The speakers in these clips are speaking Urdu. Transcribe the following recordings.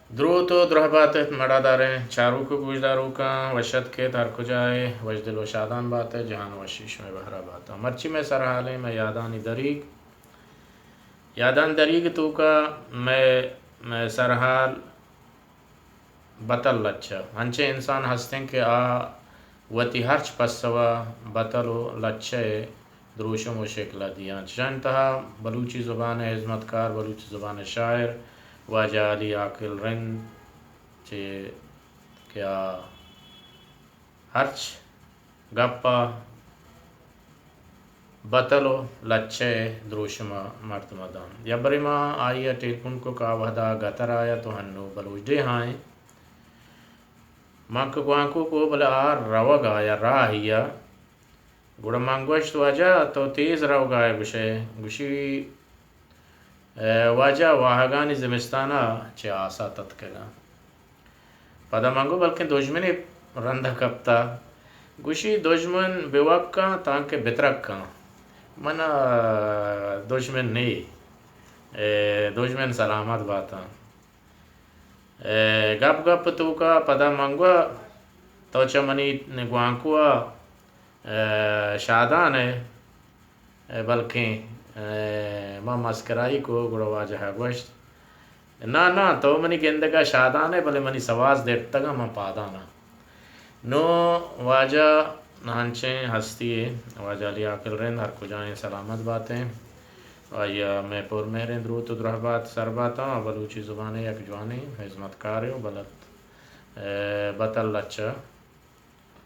درود و درهبات مڑا داریں چاروں کو گوش داروں کا وشد کے تر کجائے وش دل و شادان بات ہے جہان و شیش میں بہرا بات مرچی میں سر حالے میں یادان دریگ تو کا میں سرحال بطل لچا ہنچے انسان ہستیں کہ وتی ہرچ پسوا بطل و لچے دروشم و شکلا دیا چنتہا بلوچی زبان عظمت کار بلوچی زبان شاعر واجہ علی عاقل رند چے کیا ہرچ گپا بطلو لچے دروشما مردمدان یا بریما آئیا ٹیلپن کو کا وحدہ گتر آیا تو ہنو بلوچ دے ہائیں مانک کوانکو کو بلا روگ آیا راہیا گوڑا مانگوشت واجہ تو تیز روگ آیا گوشی واجہ واہگانی زمستانا چے آسا تتکگا پدا مانگو بلکہ دوجمنی رندہ کپتا گوشی دوجمن بیوک کا تانکہ بترک کا من دوجمن نہیں دوجمن سلامت باتا گپ گپ تو کا پدا مانگوا تو چمنی گوانکوا شادان ہے بلکہ ما مسکرائی کو گڑا واجہ گوشت نا تو منی گندگا شادان ہے بلے منی سواز دیتا گا ما پادانا نو واجہ ہنچیں ہستی ہے واجہ علی عاقل رند ہر کجائیں سلامت باتیں آیا میں پور میرے درود و درہبات سر باتا بلوچی زبانیں یک جوانی عظمت کاریو بلت بطل لچا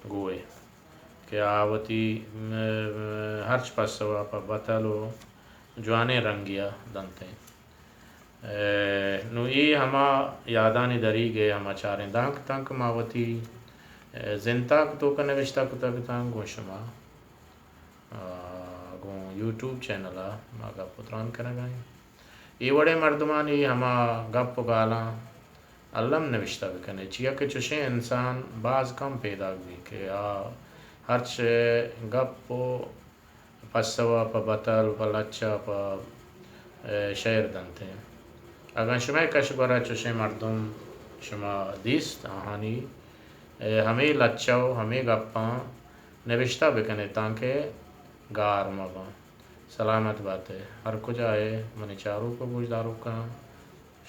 گوئے کہ آوتی ہرچ پسوا پا بطلو جوانے رنگیا دنتے نو ای ہما یادانی دری گئے ہما چاریں دانک تنک ماوتی زنتاک تو کا نوشتہ کتا کتان گو شما گو یوٹیوب چینلا ما گپ پتران کرنگائیں ای وڑے مردمانی ہما گپ گالاں علم نوشتہ بکنے چیا کہ چوشیں انسان بعض کم پیدا بھی کہ ہرچ گپ پسوا پا بطل پا لچا پا شعر دنتے اگر شما کش برا چوشیں مردم شما دیست آہانی ہمیں لچاو ہمیں گپاں نوشتہ بکنے تاکہ گار مبا سلامت بات ہے ہر کجائے منی چاروں کو گوشداروں کا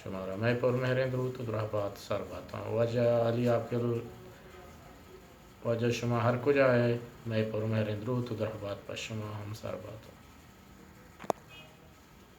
شمارا میں پر مہریں درود و درہبات سر باتا وجہ علی عاقل وجہ شما ہر کجائے میں پر مہریں درود و درہبات پر شما ہم سر باتا